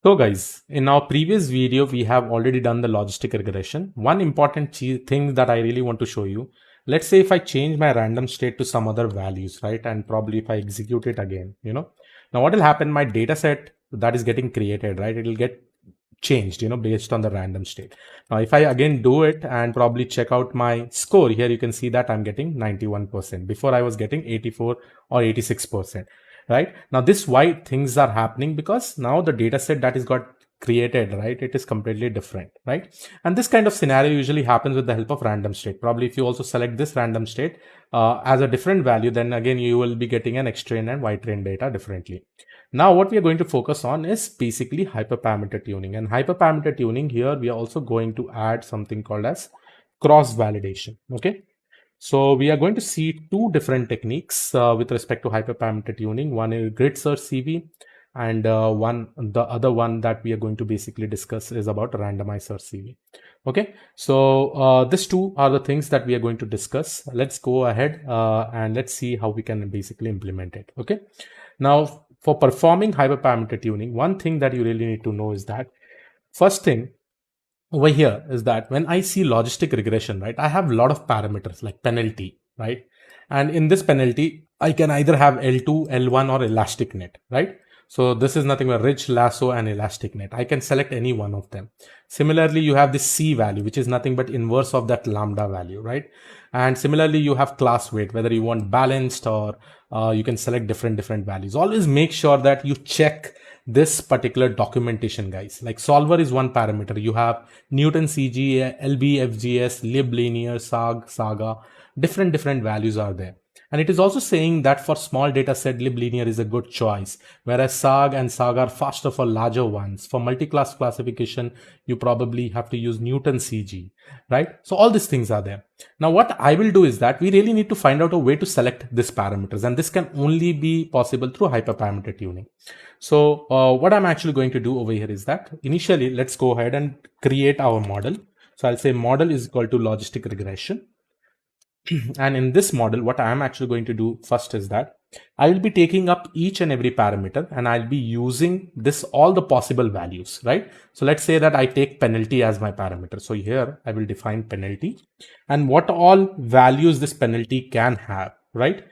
So guys, in our previous video, we have already done the logistic regression. One important thing that I really want to show you, let's say if I change my random state to some other values, right? And probably if I execute it again, now what will happen, my data set that is getting created, right? It will get changed, based on the random state. Now, if I again do it and probably check out my score here, you can see that I'm getting 91%. Before I was getting 84 or 86%, right? Now, this why things are happening because now the data set that is got created, right? It is completely different, right? And this kind of scenario usually happens with the help of random state. Probably if you also select this random state as a different value, then again, you will be getting an X train and Y train data differently. Now, what we are going to focus on is basically hyperparameter tuning. And hyperparameter tuning here, we are also going to add something called as cross validation. Okay. So we are going to see two different techniques with respect to hyperparameter tuning. One is grid search CV, and the other one that we are going to basically discuss is about randomized search CV. Okay, so these two are the things that we are going to discuss. Let's go ahead and let's see how we can basically implement it. Okay, now for performing hyperparameter tuning, one thing that you really need to know is that first thing over here is that when I see logistic regression, right, I have a lot of parameters like penalty, right? And in this penalty, I can either have L2, L1 or elastic net, right? So this is nothing but rich, lasso and elastic net. I can select any one of them. Similarly, you have this C value, which is nothing but inverse of that lambda value, right? And similarly, you have class weight, whether you want balanced or you can select different values. Always make sure that you check this particular documentation, guys. Like solver is one parameter. You have Newton CG, LB, FGS, lib linear, SAG, saga, different values are there. And it is also saying that for small data set, liblinear is a good choice, whereas SAG and SAG are faster for larger ones. For multi-class classification, you probably have to use Newton CG, right? So all these things are there. Now, what I will do is that we really need to find out a way to select these parameters, and this can only be possible through hyperparameter tuning. So what I'm actually going to do over here is that initially, let's go ahead and create our model. So I'll say model is equal to logistic regression. And in this model, what I am actually going to do first is that I will be taking up each and every parameter and I'll be using this all the possible values, right? So let's say that I take penalty as my parameter. So here I will define penalty and what all values this penalty can have, right?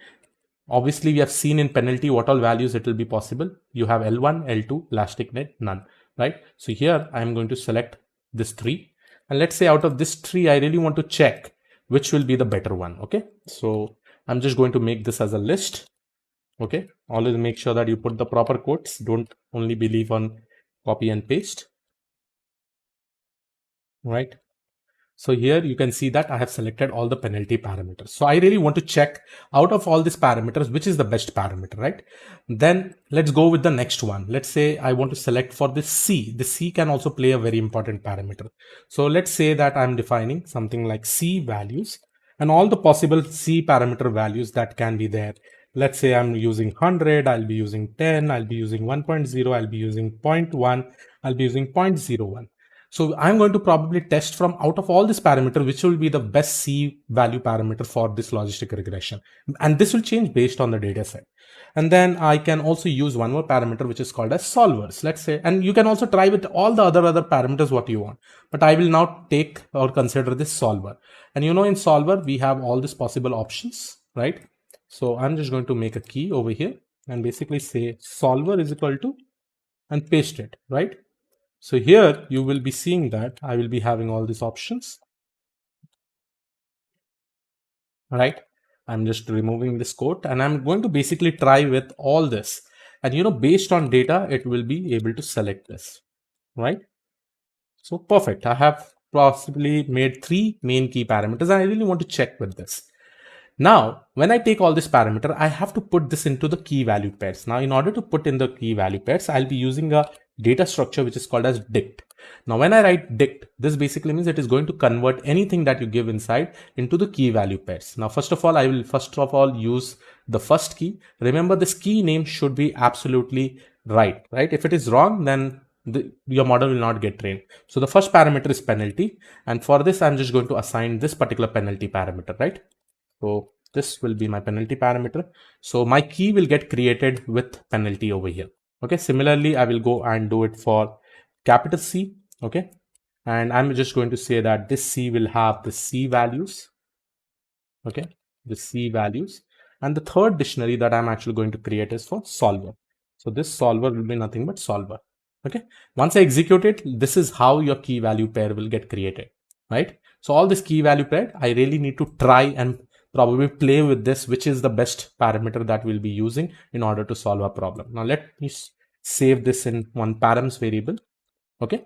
Obviously, we have seen in penalty what all values it will be possible. You have L1, L2, elastic net, none, right? So here I am going to select this three. And let's say out of this tree, I really want to check which will be the better one. Okay, so I'm just going to make this as a list. Okay, always make sure that you put the proper quotes. Don't only believe on copy and paste, right? So here you can see that I have selected all the penalty parameters. So I really want to check out of all these parameters, which is the best parameter, right? Then let's go with the next one. Let's say I want to select for the C. The C can also play a very important parameter. So let's say that I'm defining something like C values and all the possible C parameter values that can be there. Let's say I'm using 100, I'll be using 10, I'll be using 1.0, I'll be using 0.1, I'll be using 0.01. So I'm going to probably test from out of all this parameter, which will be the best C value parameter for this logistic regression. And this will change based on the data set. And then I can also use one more parameter, which is called as solvers. Let's say, and you can also try with all the other parameters what you want. But I will now take or consider this solver. And in solver, we have all these possible options, right? So I'm just going to make a key over here and basically say solver is equal to and paste it, right? So here you will be seeing that I will be having all these options, right? I'm just removing this quote and I'm going to basically try with all this. And based on data, it will be able to select this, right? So perfect. I have possibly made 3 main key parameters and I really want to check with this. Now, when I take all this parameter, I have to put this into the key value pairs. Now, in order to put in the key value pairs, I'll be using a data structure which is called as dict. Now, when I write dict, this basically means it is going to convert anything that you give inside into the key value pairs. Now, first of all use the first key. Remember, this key name should be absolutely right? If it is wrong, then your model will not get trained. So the first parameter is penalty. And for this, I'm just going to assign this particular penalty parameter, right? So this will be my penalty parameter. So my key will get created with penalty over here. Okay, similarly, I will go and do it for capital C. Okay, and I'm just going to say that this C will have the C values. Okay, the C values. And the third dictionary that I'm actually going to create is for solver. So this solver will be nothing but solver. Okay, once I execute it, this is how your key value pair will get created, right? So all this key value pair, I really need to try and probably play with this, which is the best parameter that we'll be using in order to solve a problem. Now let me save this in one params variable. Okay,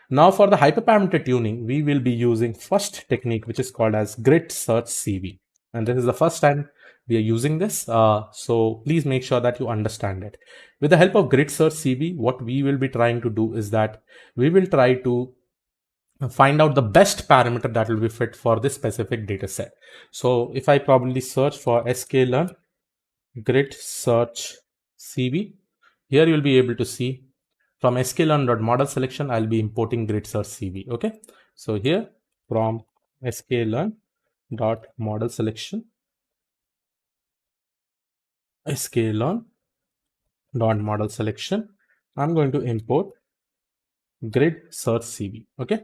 now for the hyperparameter tuning, we will be using first technique, which is called as grid search CV. And this is the first time we are using this. So please make sure that you understand it. With the help of grid search CV, what we will be trying to do is that we will try to find out the best parameter that will be fit for this specific data set. So if I probably search for sklearn grid search CV, here you will be able to see from sklearn.model selection, I'll be importing grid search CV. Okay, so here from sklearn.model selection, sklearn.model selection, I'm going to import grid search CV. Okay,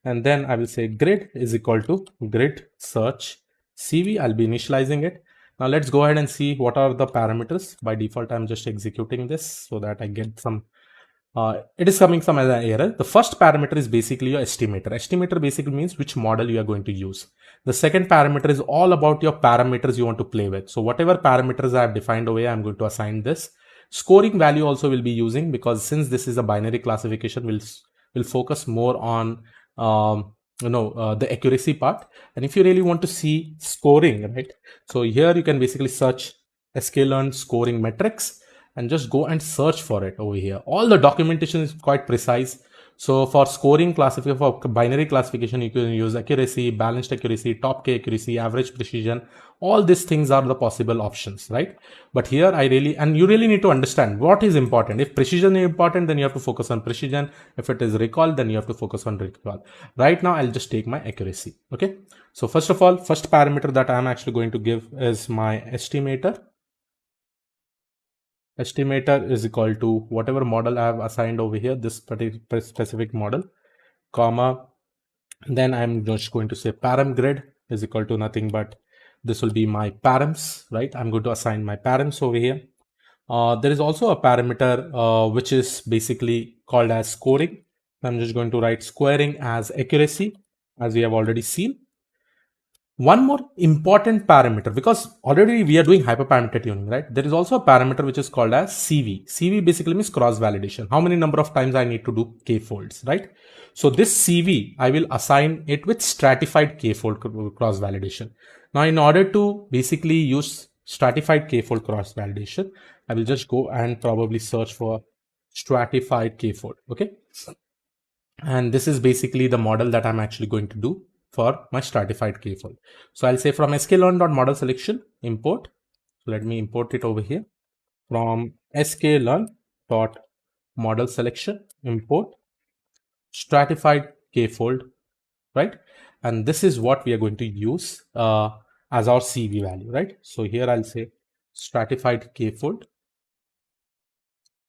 and then I will say grid is equal to grid search CV. I'll be initializing it. Now let's go ahead and see what are the parameters. By default, I'm just executing this so that I get some it is coming some as an error. The first parameter is basically your estimator. Estimator basically means which model you are going to use. The second parameter is all about your parameters you want to play with. So whatever parameters I have defined over here, I'm going to assign this. Scoring value also will be using, because since this is a binary classification, we'll focus more on the accuracy part. And if you really want to see scoring, right? So here you can basically search sklearn scoring metrics and just go and search for it over here. All the documentation is quite precise. So for scoring classification, for binary classification, you can use accuracy, balanced accuracy, top K accuracy, average precision. All these things are the possible options, right? But here you really need to understand what is important. If precision is important, then you have to focus on precision. If it is recall, then you have to focus on recall. Right now, I'll just take my accuracy. Okay. So first of all, first parameter that I'm actually going to give is my estimator. Estimator is equal to whatever model I have assigned over here, this particular specific model, comma, then I'm just going to say param grid is equal to nothing but this will be my params, right? I'm going to assign my params over here. There is also a parameter which is basically called as scoring. I'm just going to write squaring as accuracy, as we have already seen. One more important parameter, because already we are doing hyperparameter tuning, right? There is also a parameter which is called as CV. CV basically means cross validation. How many number of times I need to do k folds, right? So this CV, I will assign it with stratified k fold cross validation. Now, in order to basically use stratified k fold cross validation, I will just go and probably search for stratified k fold. Okay. And this is basically the model that I'm actually going to do for my stratified k fold. So I'll say from sklearn.model selection import. So let me import it over here. From sklearn.model selection import stratified k fold, right? And this is what we are going to use as our CV value, right? So here I'll say stratified k fold,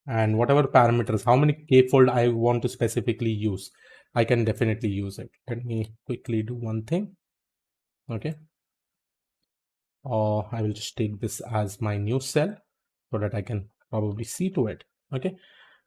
and whatever parameters, how many k fold I want to specifically use, I can definitely use it. Let me quickly do one thing. Okay. Or I will just take this as my new cell so that I can probably see to it. Okay.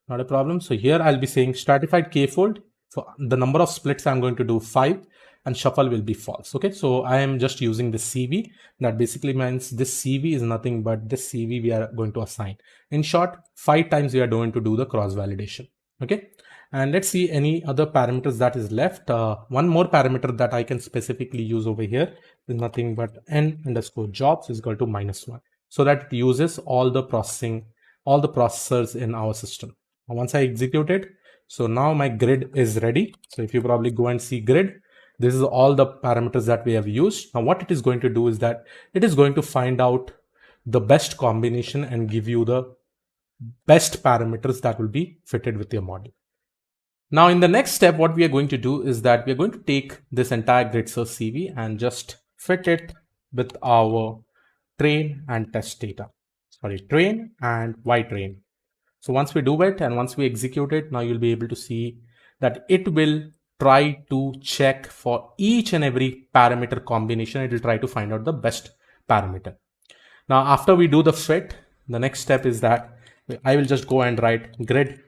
Not a problem. So here I'll be saying stratified k fold. So the number of splits I'm going to do 5 and shuffle will be false. Okay. So I am just using the CV. That basically means this CV is nothing but this CV we are going to assign. In short, 5 times we are going to do the cross validation. Okay. And let's see any other parameters that is left. One more parameter that I can specifically use over here is nothing but n underscore jobs is equal to -1. So that it uses all the processors in our system. Once I execute it, so now my grid is ready. So if you probably go and see grid, this is all the parameters that we have used. Now what it is going to do is that it is going to find out the best combination and give you the best parameters that will be fitted with your model. Now in the next step, what we are going to do is that we are going to take this entire grid search CV and just fit it with our train and test data. Sorry, train and Y train. So once we do it and once we execute it, now you'll be able to see that it will try to check for each and every parameter combination. It will try to find out the best parameter. Now, after we do the fit, the next step is that I will just go and write grid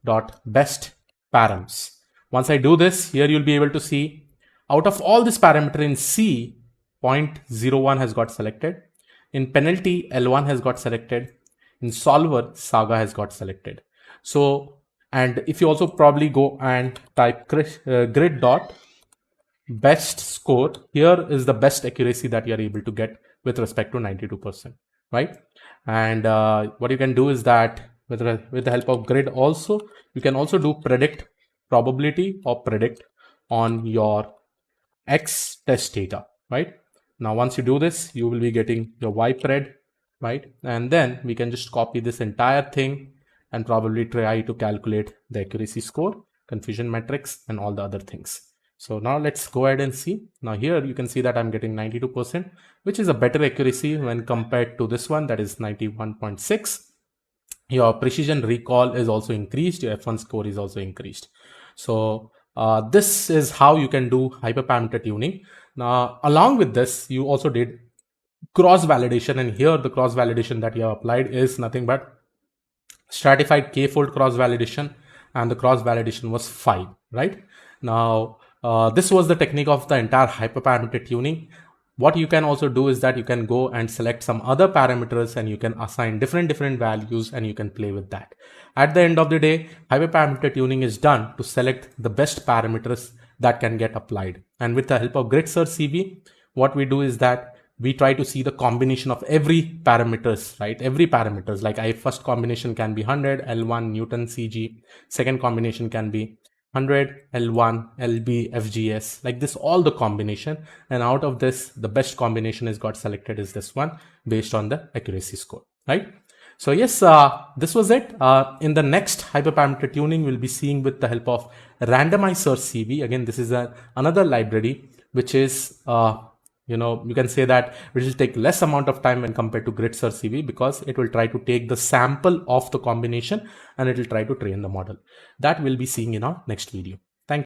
dot best params. Once I do this, here you'll be able to see out of all this parameter in C, 0.01 has got selected. In penalty, L1 has got selected. In solver, Saga has got selected. So, and if you also probably go and type grid dot best score, here is the best accuracy that you are able to get with respect to 92%, right? And what you can do is that with the help of grid also, you can also do predict probability or predict on your X test data, right? Now, once you do this, you will be getting your Y pred, right? And then we can just copy this entire thing and probably try to calculate the accuracy score, confusion metrics, and all the other things. So now let's go ahead and see. Now here you can see that I'm getting 92%, which is a better accuracy when compared to this one, that is 91.6. Your precision recall is also increased. Your F1 score is also increased. So this is how you can do hyperparameter tuning. Now, along with this, you also did cross validation, and here the cross validation that you have applied is nothing but stratified k-fold cross validation, and the cross validation was 5, right? Now, this was the technique of the entire hyperparameter tuning. What you can also do is that you can go and select some other parameters and you can assign different values and you can play with that. At the end of the day, hyperparameter tuning is done to select the best parameters that can get applied. And with the help of grid search CV, what we do is that we try to see the combination of every parameters, right? Every parameters, like first combination can be 100, L1, Newton, CG. Second combination can be 100, L1, LB, FGS, like this, all the combination. And out of this, the best combination is got selected is this one based on the accuracy score, right? So yes, this was it. In the next hyperparameter tuning, we'll be seeing with the help of randomized search CV. Again, this is another library, which is, you can say that it will take less amount of time when compared to grid search CV, because it will try to take the sample of the combination and it will try to train the model. That we'll be seeing in our next video.